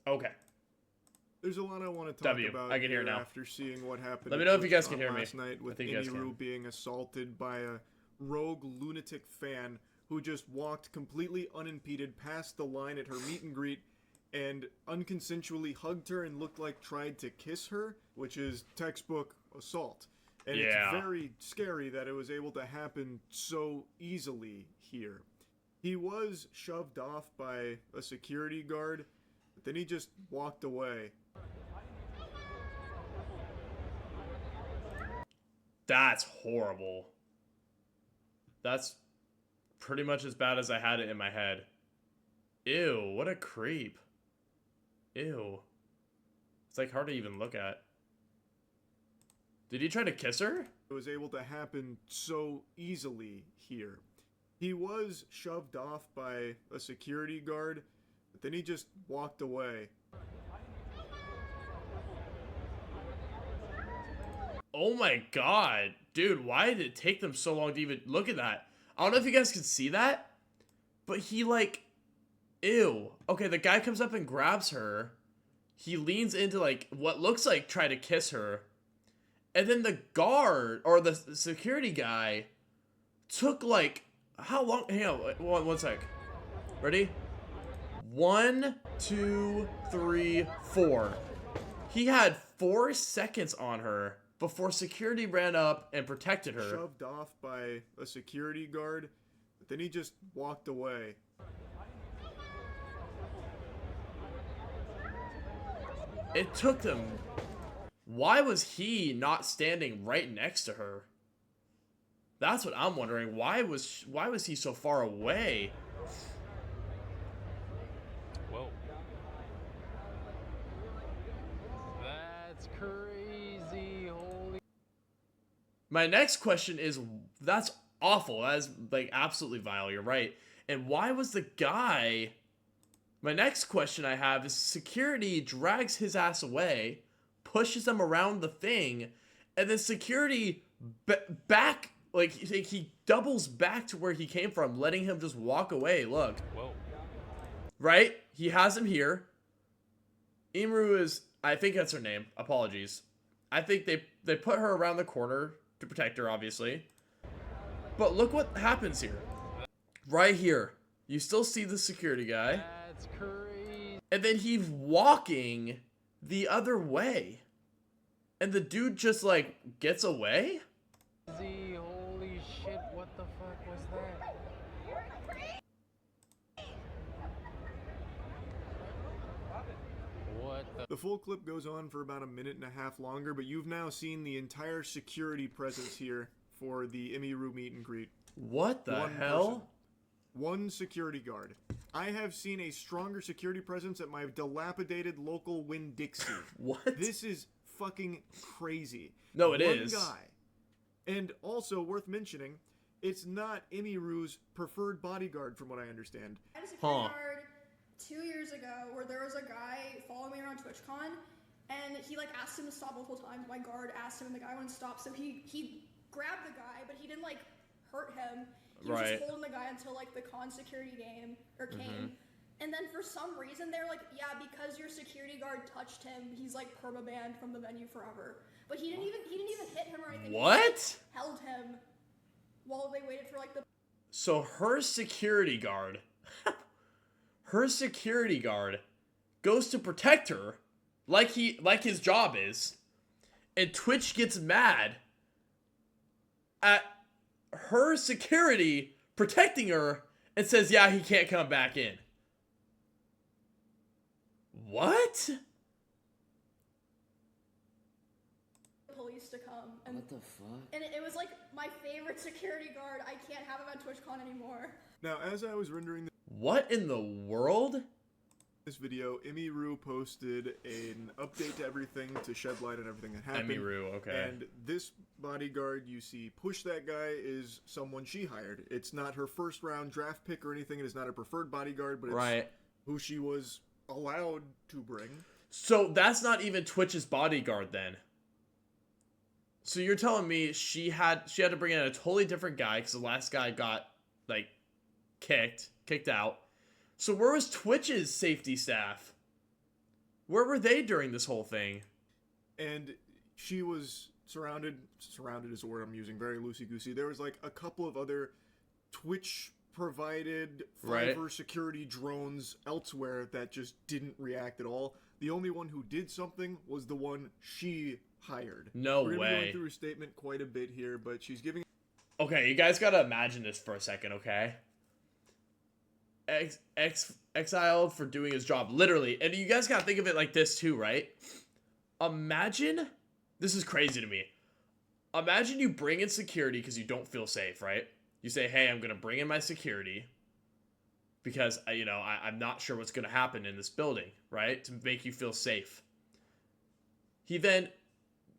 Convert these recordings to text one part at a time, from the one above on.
Okay. There's a lot I want to talk W. about I can hear here now. after seeing what happened. Let me at know if you guys can TwitchCon hear me. last night I with think you guys can. Emiru being assaulted by a rogue lunatic fan who just walked completely unimpeded past the line at her meet and greet and unconsensually hugged her and looked like tried to kiss her, which is textbook assault. And Yeah. it's very scary that it was able to happen so easily here. He was shoved off by a security guard, but then he just walked away. That's horrible. That's pretty much as bad as I had it in my head. Ew, what a creep. Ew. It's like hard to even look at. Did he try to kiss her? It was able to happen so easily here. He was shoved off by a security guard, but then he just walked away. Oh my god. Dude, why did it take them so long to even look at that? I don't know if you guys can see that, but he like, ew. Okay, the guy comes up and grabs her. He leans into like what looks like try to kiss her. And then the guard or the security guy took like, how long? Hang on, one sec. Ready? 1, 2, 3, 4. He had 4 seconds on her before security ran up and protected her. Shoved off by a security guard, but then he just walked away. It took them. Why was he not standing right next to her? That's what I'm wondering. Why was he so far away? Whoa. That's crazy. Holy. My next question is, that's awful. That's like absolutely vile. You're right. And why was the guy... My next question I have is security drags his ass away, pushes him around the thing, and then security back, like he doubles back to where he came from, letting him just walk away. Look. Whoa. Right? He has him here. Emiru is, I think that's her name. Apologies. I think they put her around the corner to protect her, obviously. But look what happens here. Right here. You still see the security guy. That's crazy. And then he's walking the other way. And the dude just like gets away? Holy shit, what the fuck was that? What the? The full clip goes on for about a minute and a half longer, but you've now seen the entire security presence here for the Emiru meet and greet. What the One hell? person. One security guard. I have seen a stronger security presence at my dilapidated local Winn-Dixie. What? This is fucking crazy. No, it is. One guy. And also worth mentioning, it's not Emiru's preferred bodyguard from what I understand. I had a security guard 2 years ago where there was a guy following me around TwitchCon, and he like asked him to stop multiple times. My guard asked him, and the guy wouldn't stop, so he grabbed the guy, but he didn't like hurt him. He was just holding the guy until like the con security came. And then for some reason they're like, yeah, because your security guard touched him, he's like permabanned from the venue forever. But he didn't even hit him or anything. What? He just held him while they waited for like the. So her security guard, goes to protect her, like his job is, and Twitch gets mad at her security protecting her and says, yeah, he can't come back in. What? Police to come. And, What the fuck? and it was like my favorite security guard. I can't have him at TwitchCon anymore. Now, as I was rendering What in the world? this video, Emiru posted an update to everything to shed light on everything that happened. Emiru, okay. And this bodyguard you see push that guy is someone she hired. It's not her first round draft pick or anything. It is not a preferred bodyguard, but it's who she was allowed to bring. So that's not even Twitch's bodyguard then. So you're telling me she had to bring in a totally different guy because the last guy got like kicked out. So where was Twitch's safety staff? Where were they during this whole thing? And she was surrounded is the word I'm using, very loosey-goosey. There was like a couple of other Twitch provided Right. Fiverr security drones elsewhere that just didn't react at all. The only one who did something was the one she hired. No We're gonna be way. going through her statement quite a bit here, but she's giving Okay, you guys gotta imagine this for a second, okay? Exiled for doing his job, literally. And you guys gotta think of it like this too, right? Imagine, this is crazy to me. Imagine you bring in security because you don't feel safe, right? You say, hey, I'm gonna bring in my security because, I'm not sure what's gonna happen in this building, right? To make you feel safe. He then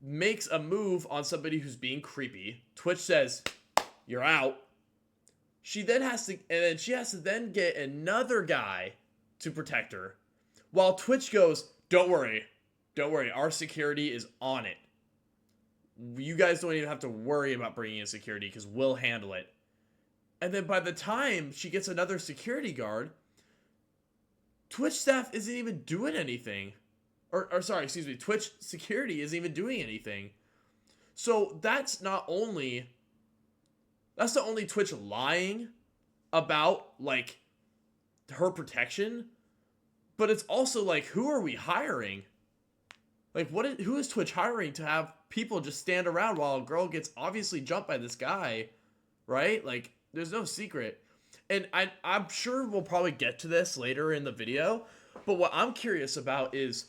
makes a move on somebody who's being creepy. Twitch says, you're out. She then has to then get another guy to protect her. While Twitch goes, don't worry, our security is on it. You guys don't even have to worry about bringing in security because we'll handle it. And then by the time she gets another security guard, Twitch staff isn't even doing anything. Twitch security isn't even doing anything. So that's not only Twitch lying about, like, her protection, but it's also, like, who are we hiring? Like, who is Twitch hiring to have people just stand around while a girl gets obviously jumped by this guy, right? Like, there's no secret. And I'm sure we'll probably get to this later in the video, but what I'm curious about is,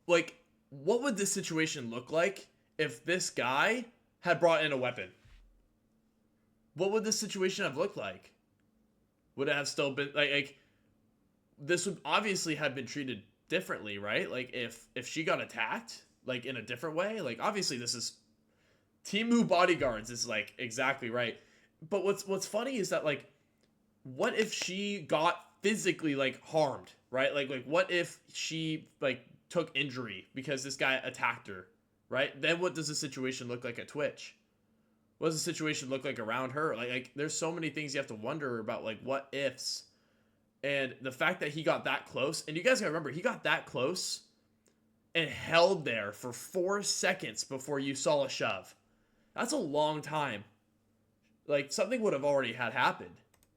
like, what would this situation look like if this guy had brought in a weapon? What would this situation have looked like? Would it have still been like this would obviously have been treated differently, right? Like if she got attacked, like in a different way, like obviously this is Temu bodyguards is like exactly right. But what's funny is that, like, what if she got physically, like, harmed, right? Like what if she, like, took injury because this guy attacked her, right? Then what does the situation look like at Twitch? What does the situation look like around her? Like there's so many things you have to wonder about, like, what ifs. And the fact that he got that close, and you guys gotta remember, he got that close and held there for 4 seconds before you saw a shove. That's a long time. Like, something would have already had happened.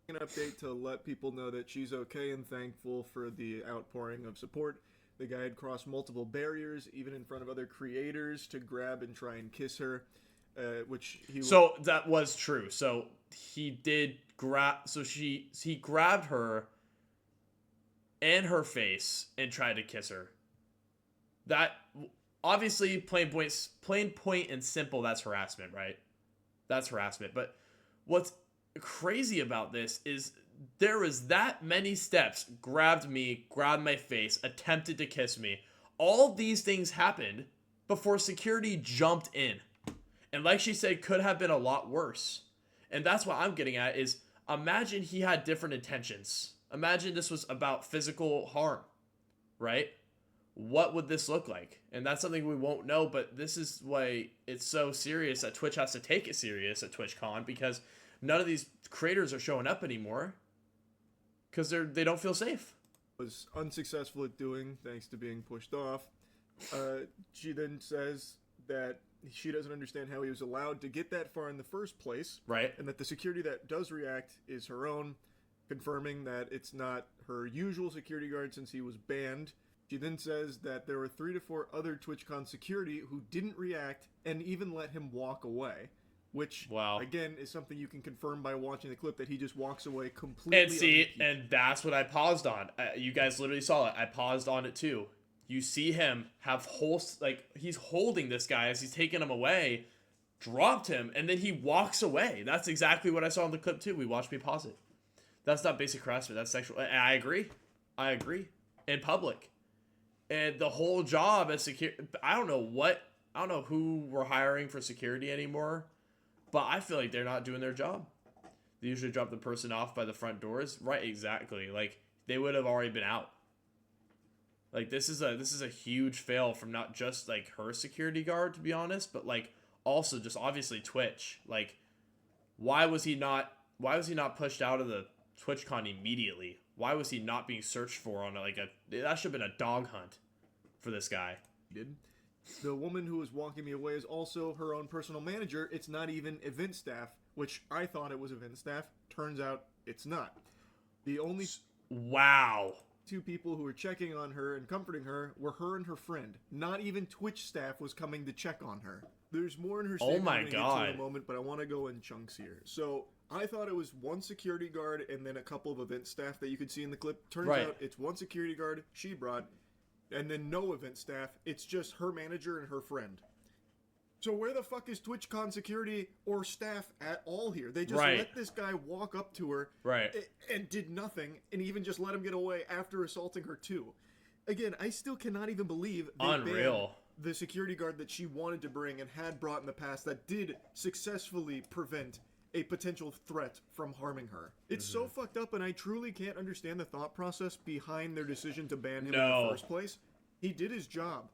an update to let people know that she's okay and thankful for the outpouring of support. The guy had crossed multiple barriers, even in front of other creators, to grab and try and kiss her, which he... So that was true. So he did grab... So he grabbed her and her face and tried to kiss her. That... Obviously, plain point and simple, that's harassment, right? That's harassment. But what's crazy about this is there was that many steps. Grabbed me, grabbed my face, attempted to kiss me. All these things happened before security jumped in. And like she said, could have been a lot worse. And that's what I'm getting at is, imagine he had different intentions. Imagine this was about physical harm, right? What would this look like? And that's something we won't know, but this is why it's so serious that Twitch has to take it serious at TwitchCon, because none of these creators are showing up anymore because they don't feel safe. Was unsuccessful at doing, thanks to being pushed off. She then says that she doesn't understand how he was allowed to get that far in the first place, Right. and that the security that does react is her own, confirming that it's not her usual security guard since he was banned. She then says that there were 3 to 4 other TwitchCon security who didn't react and even let him walk away, which, Wow. again, is something you can confirm by watching the clip, that he just walks away completely. And see, unimpeded. and that's what I paused on. You guys literally saw it. I paused on it too. You see him have he's holding this guy as he's taking him away, dropped him, and then he walks away. That's exactly what I saw in the clip too. We pause it. That's not basic harassment. That's sexual. And I agree. In public. And the whole job as security, I don't know who we're hiring for security anymore, but I feel like they're not doing their job. They usually drop the person off by the front doors. Right, exactly. Like, they would have already been out. Like, this is a huge fail from not just, like, her security guard, to be honest, but, like, also just obviously Twitch. Like, why was he not pushed out of the TwitchCon immediately? Why was he not being searched for on like a? That should have been a dog hunt for this guy. Did. The woman who was walking me away is also her own personal manager. It's not even event staff, which I thought it was event staff. Turns out it's not. The only Wow. two people who were checking on her and comforting her were her and her friend. Not even Twitch staff was coming to check on her. There's more in her statement my I'm gonna get to God. in a moment, but I want to go in chunks here. So I thought it was one security guard and then a couple of event staff that you could see in the clip. Turns Right. out it's one security guard she brought, and then no event staff. It's just her manager and her friend. So where the fuck is TwitchCon security or staff at all here? They just Right. let this guy walk up to her Right. and did nothing, and even just let him get away after assaulting her too. Again, I still cannot even believe they Unreal. banned the security guard that she wanted to bring and had brought in the past that did successfully prevent a potential threat from harming her. It's so fucked up, and I truly can't understand the thought process behind their decision to ban him in No. the first place. He did his job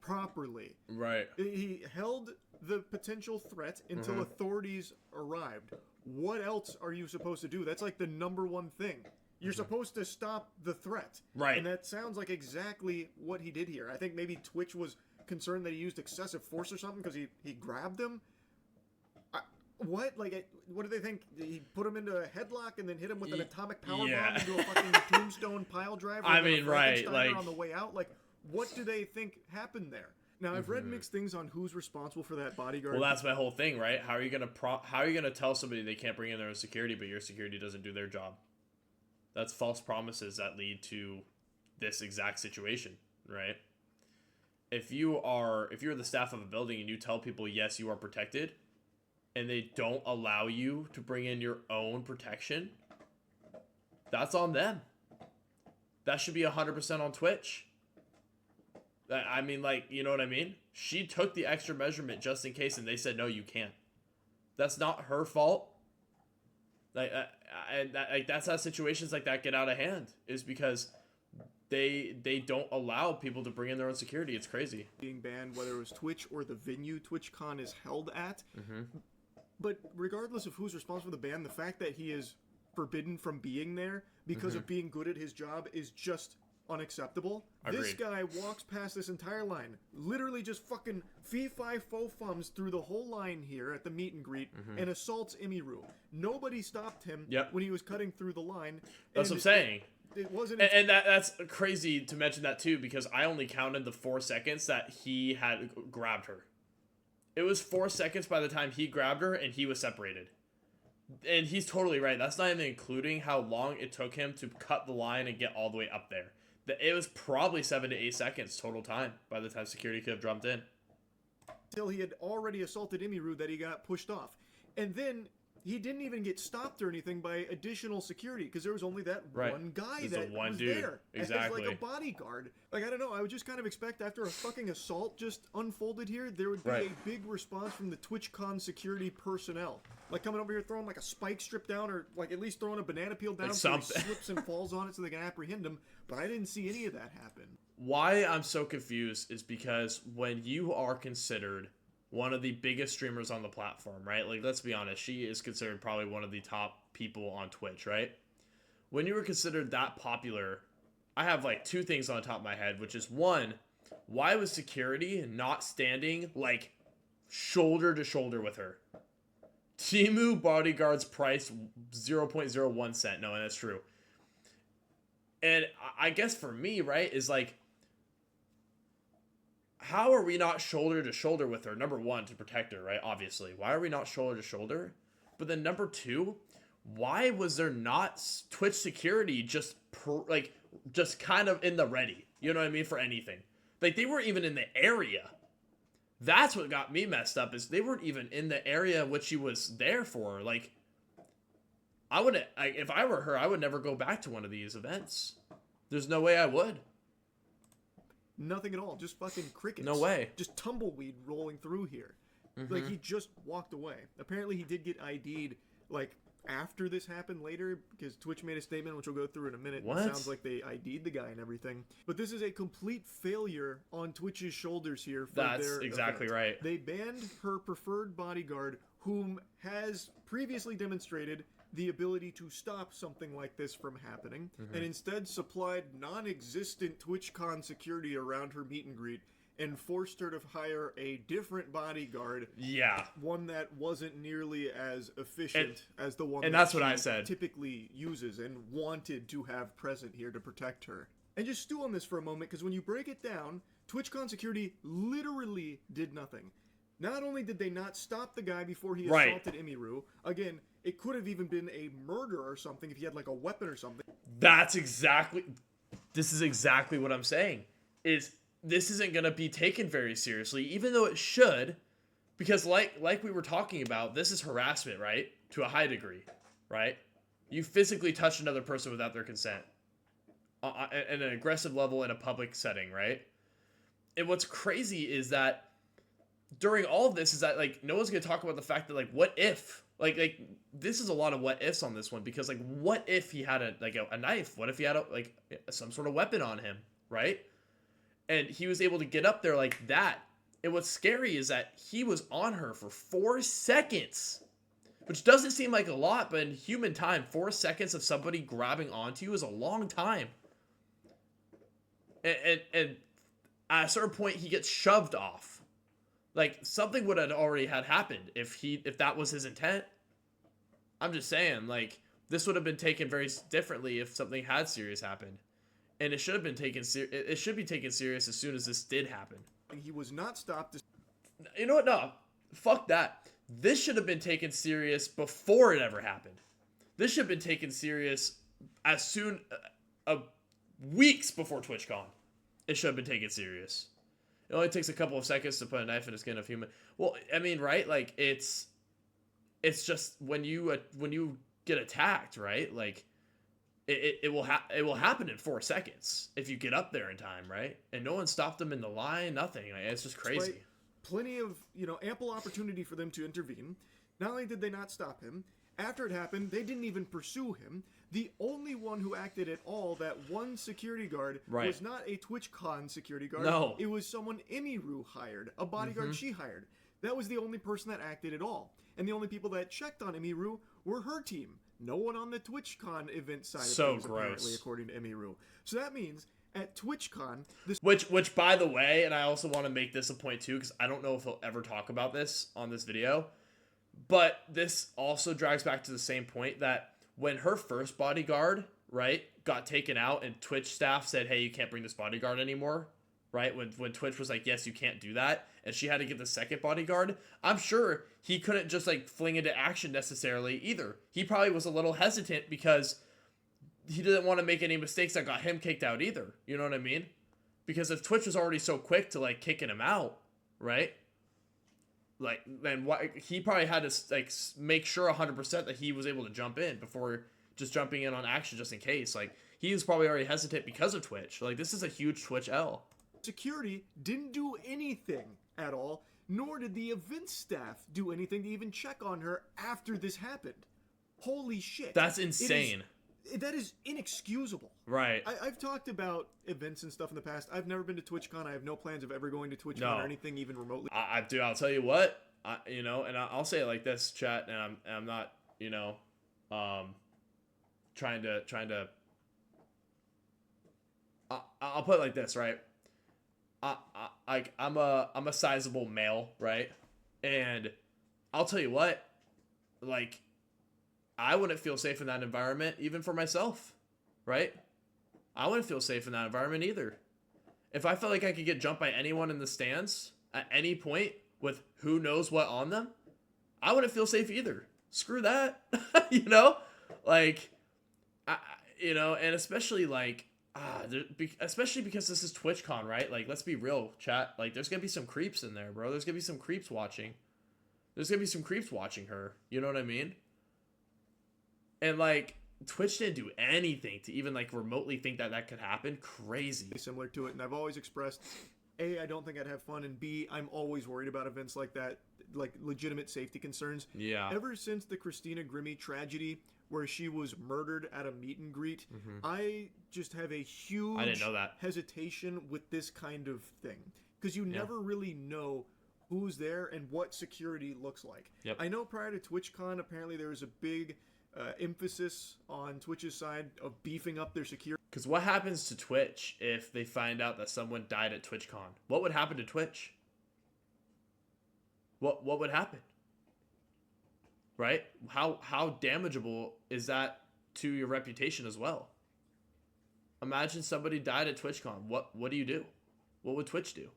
properly. Right. He held the potential threat until authorities arrived. What else are you supposed to do? That's like the number one thing. You're supposed to stop the threat. Right. And that sounds like exactly what he did here. I think maybe Twitch was concerned that he used excessive force or something because he grabbed him. What? Like, what do they think? He put him into a headlock and then hit him with an atomic power yeah. bomb into a fucking tombstone pile driver? I and then a mean, right, Frankensteiner like- on the way out? Like, what do they think happened there? Now, I've read mixed things on who's responsible for that bodyguard. Well, that's my whole thing, right? How are you gonna tell somebody they can't bring in their own security, but your security doesn't do their job? That's false promises that lead to this exact situation, right? If you're the staff of a building and you tell people yes, you are protected, and they don't allow you to bring in your own protection, that's on them. That should be 100% on Twitch. I mean, like, you know what I mean? She took the extra measurement just in case, and they said, no, you can't. That's not her fault. That's how situations like that get out of hand, is because they don't allow people to bring in their own security. It's crazy. being banned, whether it was Twitch or the venue TwitchCon is held at. But regardless of who's responsible for the ban, the fact that he is forbidden from being there because of being good at his job is just unacceptable. This Agreed. guy walks past this entire line, literally just fucking fee-fi-fo-fums through the whole line here at the meet and greet and assaults Imiru. Nobody stopped him Yep. when he was cutting through the line. That's and what I'm saying. It wasn't... And that's crazy to mention that too, because I only counted the 4 seconds that he had grabbed her. It was 4 seconds by the time he grabbed her and he was separated. And he's totally right. That's not even including how long it took him to cut the line and get all the way up there. It was probably 7 to 8 seconds total time by the time security could have jumped in. until he had already assaulted Imiru that he got pushed off. And then he didn't even get stopped or anything by additional security because there was only that Right. one guy There's the that one was dude. there Exactly. as like a bodyguard. Like, I don't know, I would just kind of expect after a fucking assault just unfolded here, there would be Right. a big response from the TwitchCon security personnel. Like coming over here throwing like a spike strip down or like at least throwing a banana peel down Like so he something. slips and falls on it so they can apprehend him. But I didn't see any of that happen. Why I'm so confused is because when you are considered one of the biggest streamers on the platform, right? Like, let's be honest, she is considered probably one of the top people on Twitch, right? When you were considered that popular, I have like 2 things on the top of my head, which is one, why was security not standing like shoulder to shoulder with her? Timu bodyguards price 0.01 cent. No, and that's true. And I guess for me, right, is like, how are we not shoulder to shoulder with her? Number 1, to protect her, right? Obviously. Why are we not shoulder to shoulder? But then number 2, why was there not Twitch security just kind of in the ready? You know what I mean? For anything. Like, they weren't even in the area. That's what got me messed up, is they weren't even in the area which she was there for. Like, if I were her, I would never go back to one of these events. There's no way I would. Nothing at all. Just fucking crickets. No way. Just tumbleweed rolling through here. Like, he just walked away. Apparently, he did get ID'd, like, after this happened later, because Twitch made a statement, which we'll go through in a minute. What? It sounds like they ID'd the guy and everything. But this is a complete failure on Twitch's shoulders here for That's their exactly event. right. They banned her preferred bodyguard, whom has previously demonstrated the ability to stop something like this from happening, and instead supplied non-existent TwitchCon security around her meet and greet, and forced her to hire a different bodyguard, Yeah. one that wasn't nearly as efficient as the one and that that's what she I said. typically uses and wanted to have present here to protect her. And just stew on this for a moment, because when you break it down, TwitchCon security literally did nothing. Not only did they not stop the guy before he Right. assaulted Emiru, again, it could have even been a murder or something if he had like a weapon or something. This is exactly what I'm saying. This isn't going to be taken very seriously, even though it should, because like we were talking about, this is harassment, right? To a high degree, right? You physically touch another person without their consent at an aggressive level in a public setting, right? And what's crazy is that during all of this is that, like, no one's going to talk about the fact that, like, what if, like this is a lot of what ifs on this one, because, like, what if he had a knife? What if he had some sort of weapon on him, right? And he was able to get up there like that. And what's scary is that he was on her for 4 seconds, which doesn't seem like a lot, but in human time, 4 seconds of somebody grabbing onto you is a long time. And at a certain point, he gets shoved off. Like, something would have already had happened if that was his intent. I'm just saying, like, this would have been taken very differently if something had serious happened. And it should have been taken it should be taken serious as soon as this did happen. He was not stopped. You know what? No. Fuck that. This should have been taken serious before it ever happened. This should have been taken serious as soon weeks before TwitchCon. It should have been taken serious. It only takes a couple of seconds to put a knife in the skin of human. Well, I mean, right? Like, it's just when you get attacked, right? Like, it will happen in 4 seconds if you get up there in time, right? And no one stopped them in the line, nothing. Like, it's just crazy. Despite plenty of, ample opportunity for them to intervene. Not only did they not stop him, after it happened, they didn't even pursue him. The only one who acted at all, that one security guard, Right. was not a TwitchCon security guard. No. It was someone Emiru hired, a bodyguard she hired. That was the only person that acted at all. And the only people that checked on Emiru were her team. No one on the TwitchCon event side So of things, gross. apparently, according to Emiru. So that means, at TwitchCon, this Which, by the way, and I also want to make this a point too, because I don't know if he'll ever talk about this on this video, but this also drags back to the same point that when her first bodyguard, right, got taken out and Twitch staff said, hey, you can't bring this bodyguard anymore, right? When Twitch was like, yes, you can't do that, and she had to get the second bodyguard, I'm sure he couldn't just, like, fling into action necessarily either. He probably was a little hesitant because he didn't want to make any mistakes that got him kicked out either. You know what I mean? Because if Twitch was already so quick to, like, kicking him out, right? Like, then why he probably had to, like, make sure 100% that he was able to jump in before just jumping in on action just in case. Like, he was probably already hesitant because of Twitch. Like, this is a huge Twitch L. security didn't do anything at all, nor did the event staff do anything to even check on her after this happened. Holy shit. That's insane. That is inexcusable. Right. I've talked about events and stuff in the past. I've never been to TwitchCon. I have no plans of ever going to TwitchCon No. or anything even remotely. I'll tell you what, and I'll say it like this, chat, and I'm not, trying to. I'll put it like this, right? I'm a sizable male, right? And I'll tell you what, like, I wouldn't feel safe in that environment, even for myself, right? I wouldn't feel safe in that environment either. If I felt like I could get jumped by anyone in the stands at any point with who knows what on them, I wouldn't feel safe either. Screw that, like, and especially like, especially because this is TwitchCon, right? Like, let's be real, chat. Like, there's gonna be some creeps in there, bro. There's gonna be some creeps watching. There's gonna be some creeps watching her. You know what I mean? And, like, Twitch didn't do anything to even, like, remotely think that could happen. Crazy. Similar to it, and I've always expressed, A, I don't think I'd have fun, and B, I'm always worried about events like that, like legitimate safety concerns. Yeah. Ever since the Christina Grimmie tragedy, where she was murdered at a meet and greet, I just have a huge I didn't know that. hesitation with this kind of thing. Because you never really know who's there and what security looks like. Yep. I know prior to TwitchCon, apparently there was a big emphasis on Twitch's side of beefing up their security. Because what happens to Twitch if they find out that someone died at TwitchCon? What would happen to Twitch? What would happen? Right? How damageable is that to your reputation as well? Imagine somebody died at TwitchCon. What do you do? What would Twitch do?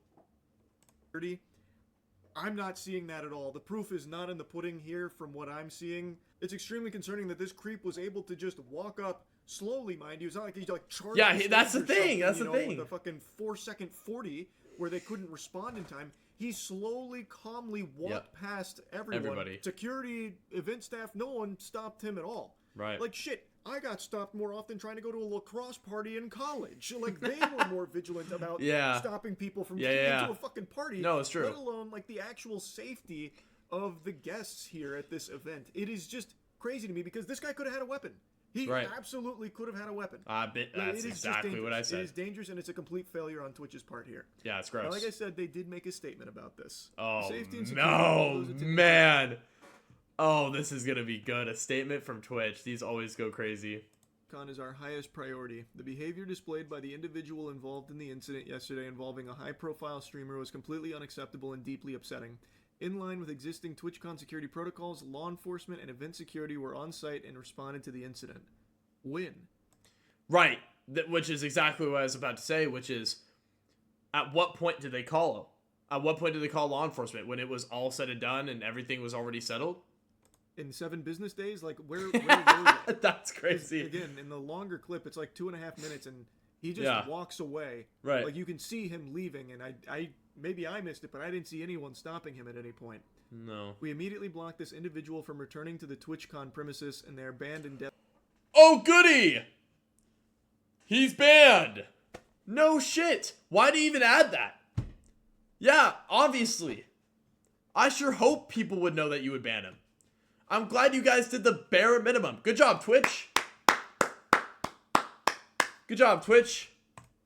I'm not seeing that at all. The proof is not in the pudding here from what I'm seeing. It's extremely concerning that this creep was able to just walk up slowly, mind you. It's not like he's like charged. Yeah, that's the thing. That's the thing. With a fucking 4-second 40 where they couldn't respond in time. He slowly, calmly walked past everyone. Everybody. Security, event staff, no one stopped him at all. Right. Like, shit, I got stopped more often trying to go to a lacrosse party in college. Like, they were more vigilant about stopping people from getting into a fucking party. No, it's true. Let alone, like, the actual safety of the guests here at this event. It is just crazy to me because this guy could have had a weapon. He absolutely could have had a weapon. That's exactly what I said. It is dangerous, and it's a complete failure on Twitch's part here. Yeah, it's gross. Now, like I said, they did make a statement about this. Oh, Safety and security, man. Oh, this is going to be good. A statement from Twitch. These always go crazy. Con is our highest priority. The behavior displayed by the individual involved in the incident yesterday involving a high-profile streamer was completely unacceptable and deeply upsetting. In line with existing TwitchCon security protocols, law enforcement and event security were on site and responded to the incident. When? Right. Which is exactly what I was about to say, which is, at what point did they call him? At what point did they call law enforcement? When it was all said and done and everything was already settled? In 7 business days? Like, where were they? That's crazy. Again, in the longer clip, it's like 2.5 minutes, and he just walks away. Right. Like, you can see him leaving, and I maybe I missed it, but I didn't see anyone stopping him at any point. No. We immediately blocked this individual from returning to the TwitchCon premises, and they are banned indefinitely. Oh, goody! He's banned! No shit! Why do you even add that? Yeah, obviously. I sure hope people would know that you would ban him. I'm glad you guys did the bare minimum. Good job, Twitch. Good job, Twitch.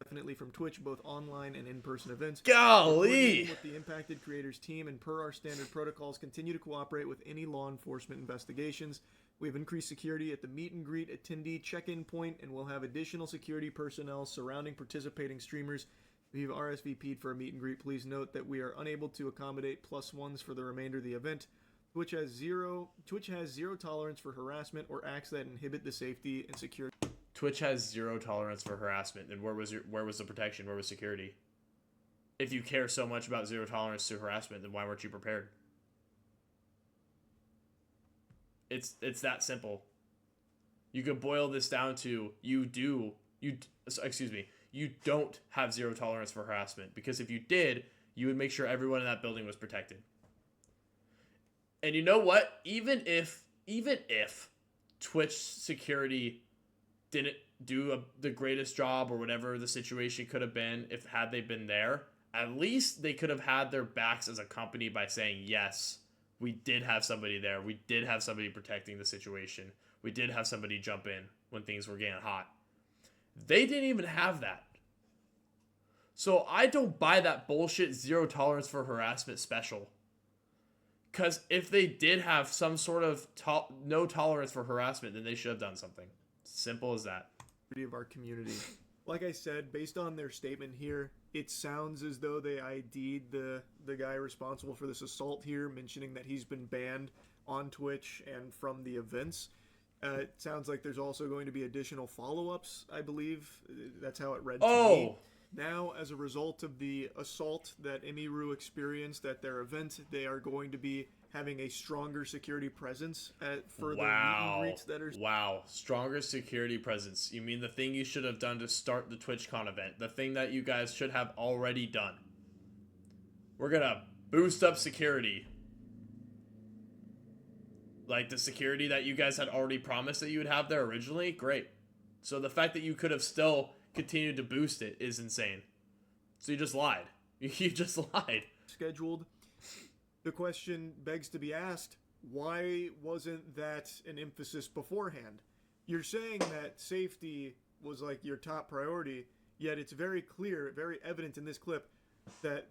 Definitely from Twitch, both online and in-person events. Golly! With the impacted creators team and per our standard protocols, continue to cooperate with any law enforcement investigations. We have increased security at the meet and greet attendee check-in point, and we'll have additional security personnel surrounding participating streamers. If you've RSVP'd for a meet and greet, please note that we are unable to accommodate +1s for the remainder of the event. Twitch has zero tolerance for harassment or acts that inhibit the safety and security. Twitch has zero tolerance for harassment. And where was the protection? Where was security? If you care so much about zero tolerance to harassment, then why weren't you prepared? It's that simple. You could boil this down to you don't have zero tolerance for harassment, because if you did, you would make sure everyone in that building was protected. And you know what? Even if Twitch security didn't do the greatest job or whatever the situation could have been, had they been there, at least they could have had their backs as a company by saying, yes, we did have somebody there. We did have somebody protecting the situation. We did have somebody jump in when things were getting hot. They didn't even have that. So I don't buy that bullshit zero tolerance for harassment special. Because if they did have some sort of no tolerance for harassment, then they should have done something. Simple as that. Of our community. Like I said, based on their statement here, it sounds as though they ID'd the guy responsible for this assault here, mentioning that he's been banned on Twitch and from the events. It sounds like there's also going to be additional follow-ups, I believe. That's how it read to me. Now, as a result of the assault that Emiru experienced at their event, they are going to be having a stronger security presence at further meet and greets that are... Wow, stronger security presence. You mean the thing you should have done to start the TwitchCon event? The thing that you guys should have already done. We're gonna boost up security. Like the security that you guys had already promised that you would have there originally? Great. So the fact that you could have still continued to boost it is insane. So you just lied. You just lied. Scheduled. The question begs to be asked, why wasn't that an emphasis beforehand? You're saying that safety was like your top priority, yet it's very clear, very evident in this clip that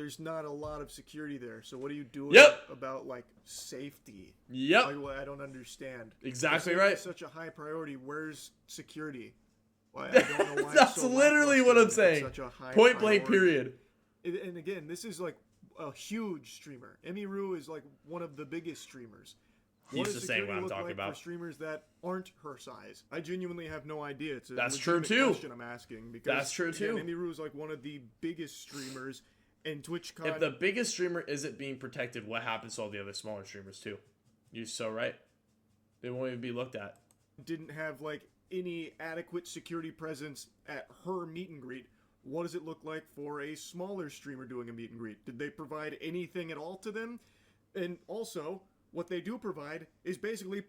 there's not a lot of security there. So what are you doing Yep. about like safety? Yep. Like, well, I don't understand. Exactly If right. It's such a high priority. Where's security? Why, I don't know why it's That's so literally what I'm lackluster if it's saying. such a high Point blank, priority. period. And again, this is like a huge streamer. Emiru is like one of the biggest streamers. What He's does just saying what security I'm look talking like about. for streamers that aren't her size? I genuinely have no idea. It's a That's true, legitimate too. question I'm asking because That's true, too. Again, Emiru is like one of the biggest streamers, and TwitchCon If the biggest streamer isn't being protected, what happens to all the other smaller streamers too? You're so right. They won't even be looked at. didn't have like any adequate security presence at her meet and greet. What does it look like for a smaller streamer doing a meet and greet? Did they provide anything at all to them? And also, what they do provide is basically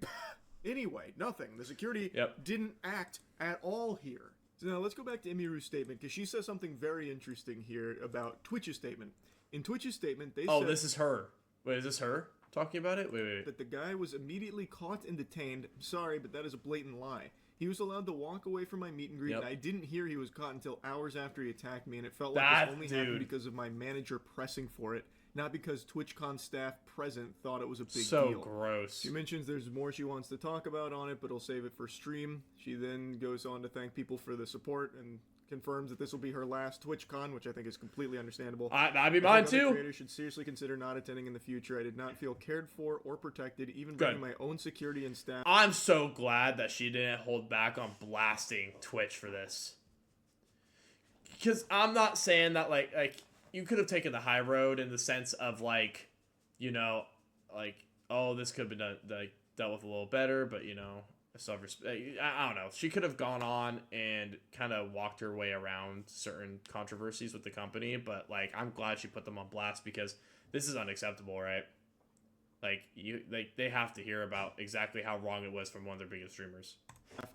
anyway, nothing. The security Yep. didn't act at all here. So now let's go back to Emiru's statement because she says something very interesting here about Twitch's statement. In Twitch's statement, they Oh, said this is her. Wait, is this her talking about it? Wait. that the guy was immediately caught and detained. I'm sorry, but that is a blatant lie. He was allowed to walk away from my meet and greet, Yep. and I didn't hear he was caught until hours after he attacked me, and it felt like That this only dude. happened because of my manager pressing for it, not because TwitchCon staff present thought it was a big So deal. gross. She mentions there's more she wants to talk about on it, but I'll save it for stream. She then goes on to thank people for the support and confirms that this will be her last TwitchCon, which I think is completely understandable. That'd be I mine think other too. Creators should seriously consider not attending in the future. I did not feel cared for or protected, even Good. bringing my own security and staff. I'm so glad that she didn't hold back on blasting Twitch for this. Because I'm not saying that like you could have taken the high road in the sense of like, you know, like, oh, this could have been done, like, dealt with a little better, but you know, I don't know. She could have gone on and kind of walked her way around certain controversies with the company, but like, I'm glad she put them on blast because this is unacceptable, right? Like they have to hear about exactly how wrong it was from one of their biggest streamers.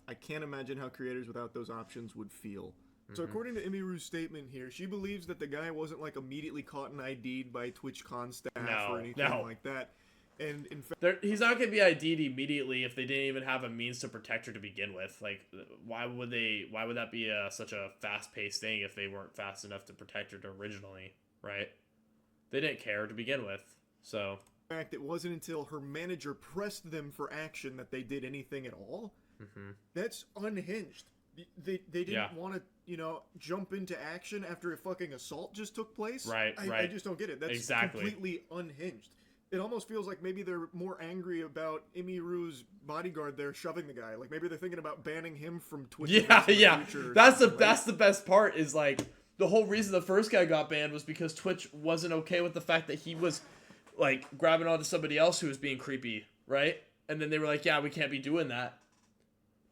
I can't imagine how creators without those options would feel. So according to Emiru's statement here, she believes that the guy wasn't like immediately caught and ID'd by TwitchCon staff No, or anything no. like that. And in fact, He's not going to be ID'd immediately if they didn't even have a means to protect her to begin with. Like, why would that be such a fast-paced thing if they weren't fast enough to protect her originally, right? They didn't care to begin with, so... it wasn't until her manager pressed them for action that they did anything at all. Mm-hmm. That's unhinged. They didn't Yeah. want to, you know, jump into action after a fucking assault just took place. Right, I right. just don't get it. That's Exactly. completely unhinged. It almost feels like maybe they're more angry about Emiru's bodyguard there shoving the guy. Like maybe they're thinking about banning him from Twitch. Yeah, events in the yeah. future or That's something, right? the best part is, like, the whole reason the first guy got banned was because Twitch wasn't okay with the fact that he was, like, grabbing onto somebody else who was being creepy, right? And then they were like, yeah, we can't be doing that.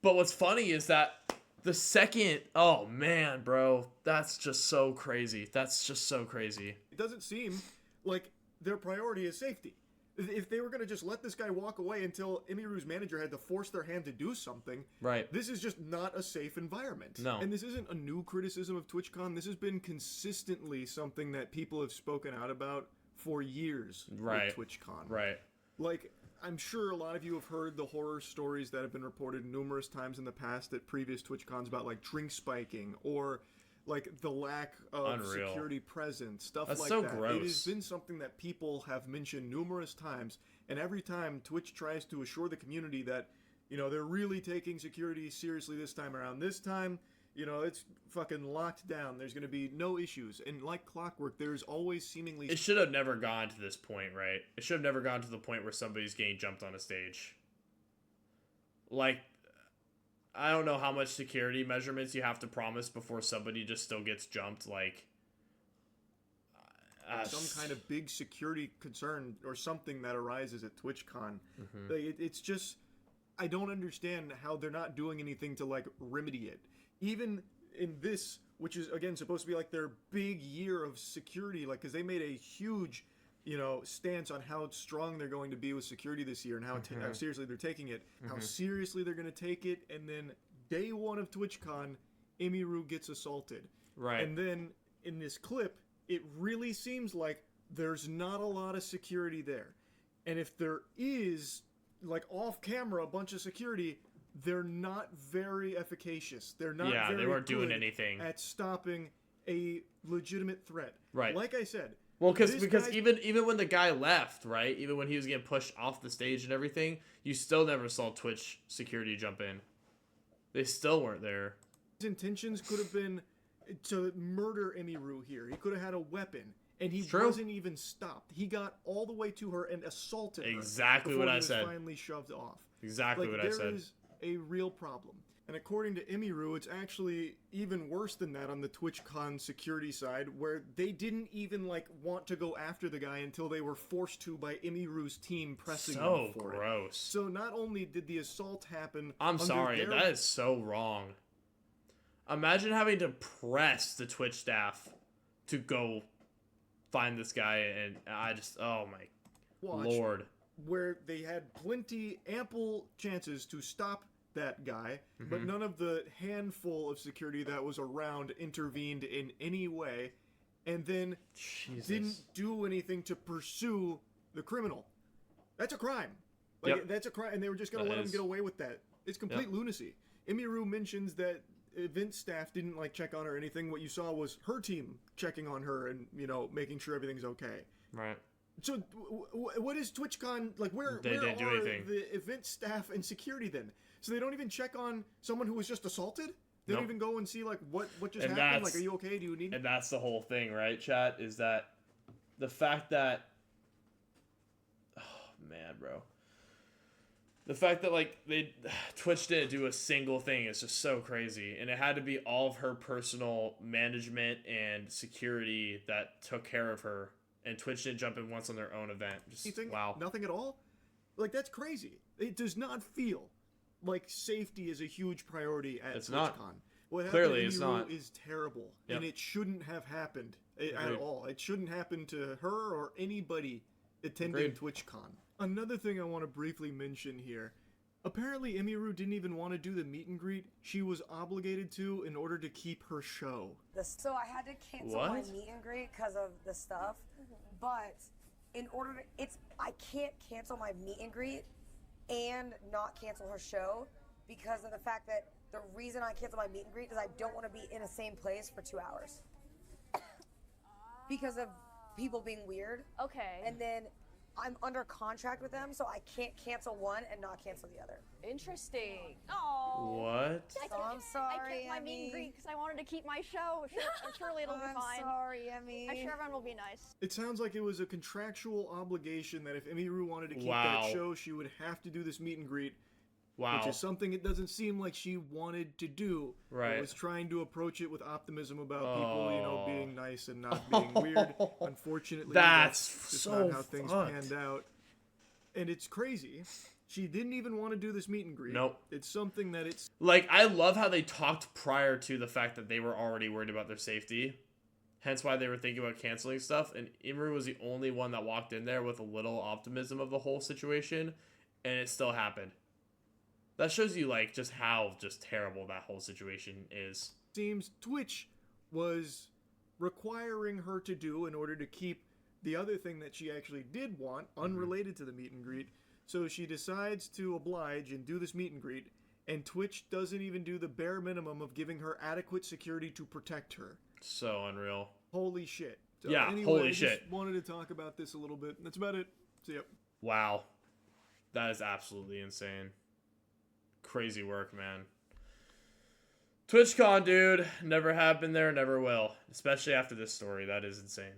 But what's funny is that the second... Oh, man, bro. That's just so crazy. That's just so crazy. It doesn't seem like their priority is safety. If they were going to just let this guy walk away until Emiru's manager had to force their hand to do something, Right. this is just not a safe environment. No. And this isn't a new criticism of TwitchCon. This has been consistently something that people have spoken out about for years Right. with TwitchCon. Right. Like, I'm sure a lot of you have heard the horror stories that have been reported numerous times in the past at previous TwitchCons about, like, drink spiking or, like, the lack of Unreal. security presence, stuff That's like so that. It gross. has been something that people have mentioned numerous times, and every time Twitch tries to assure the community that, you know, they're really taking security seriously this time around. This time, you know, it's fucking locked down. There's going to be no issues. And like clockwork, there's always seemingly... It should have never gone to this point, right? It should have never gone to the point where somebody's getting jumped on a stage. Like, I don't know how much security measurements you have to promise before somebody just still gets jumped. Like, some kind of big security concern or something that arises at TwitchCon. Mhm. Like, it's just... I don't understand how they're not doing anything to, like, remedy it. Even in this, which is, again, supposed to be, like, their big year of security, like, because they made a huge, you know, stance on how strong they're going to be with security this year and how, how seriously they're taking it, how seriously they're going to take it, and then day one of TwitchCon, Emiru gets assaulted. Right. And then, in this clip, it really seems like there's not a lot of security there. And if there is, like, off-camera, a bunch of security, they're not very efficacious. They're not Yeah, very they weren't doing good anything. at stopping a legitimate threat. Right. Like I said, Well, because This because guy's- even when the guy left, right? Even when he was getting pushed off the stage and everything, you still never saw Twitch security jump in. They still weren't there. His intentions could have been to murder Emiru here. He could have had a weapon, and he True. wasn't even stopped. He got all the way to her and assaulted her. Exactly before what he I was said. Finally shoved off. Exactly what I said. There is a real problem. And according to Emiru, it's actually even worse than that on the TwitchCon security side, where they didn't even want to go after the guy until they were forced to by Emiru's team pressing So them for it. gross. So not only did the assault happen, I'm under sorry, their- that is so wrong. Imagine having to press the Twitch staff to go find this guy, and I just, oh my watch, lord. where they had ample chances to stop that guy, but Mm-hmm. none of the handful of security that was around intervened in any way, and then Jesus. didn't do anything to pursue the criminal. That's a crime. Yep. That's a crime, and they were just gonna That let him is. get away with that. It's complete lunacy. Emiru mentions that event staff didn't check on her or anything. What you saw was her team checking on her and making sure everything's okay. Right. So what is TwitchCon where? They where didn't do are anything. the event staff and security then? So they don't even check on someone who was just assaulted. They don't Nope. even go and see what just And happened. that's- Are you okay? Do you need? And that's the whole thing, right, chat? Is that the fact that, oh man, bro, the fact that Twitch didn't do a single thing is just so crazy, and it had to be all of her personal management and security that took care of her, and Twitch didn't jump in once on their own event. Just Anything? wow. Nothing at all. That's crazy. It does not feel like safety is a huge priority at It's TwitchCon. not. What Clearly, happened it's to Emiru not. is terrible, Yep. and it shouldn't have happened at Agreed. all. It shouldn't happen to her or anybody attending Agreed. TwitchCon. Another thing I want to briefly mention here. Apparently, Emiru didn't even want to do the meet and greet. She was obligated to in order to keep her show. So I had to cancel my What? meet and greet because of the stuff. But in order to, I can't cancel my meet and greet and not cancel her show because of the fact that the reason I cancel my meet and greet is I don't want to be in the same place for 2 hours because of people being weird. Okay. And then I'm under contract with them, so I can't cancel one and not cancel the other. Interesting. Oh. What? So I'm I sorry, kept my meet Emmy. and greet because I wanted to keep my show. Surely it'll be I'm fine. sorry, Emmy. I'm sure everyone will be nice. It sounds like it was a contractual obligation that if Emiru wanted to keep Wow. that show, she would have to do this meet and greet. Wow. Which is something it doesn't seem like she wanted to do. Right. But was trying to approach it with optimism about people, Oh. being nice and not being weird. Unfortunately, That's just so not how things fucked. panned out. And it's crazy. She didn't even want to do this meet and greet. Nope. It's something that it's I love how they talked prior to the fact that they were already worried about their safety. Hence why they were thinking about canceling stuff. And Imru was the only one that walked in there with a little optimism of the whole situation. And it still happened. That shows you, just how just terrible that whole situation is. seems Twitch was requiring her to do in order to keep the other thing that she actually did want, unrelated to the meet and greet. So she decides to oblige and do this meet and greet, and Twitch doesn't even do the bare minimum of giving her adequate security to protect her. So unreal. Holy shit. So Yeah, anyway, holy I just shit. wanted to talk about this a little bit. That's about it. See ya. Wow. That is absolutely insane. Crazy work, man. TwitchCon, dude. Never have been there, never will. Especially after this story. That is insane.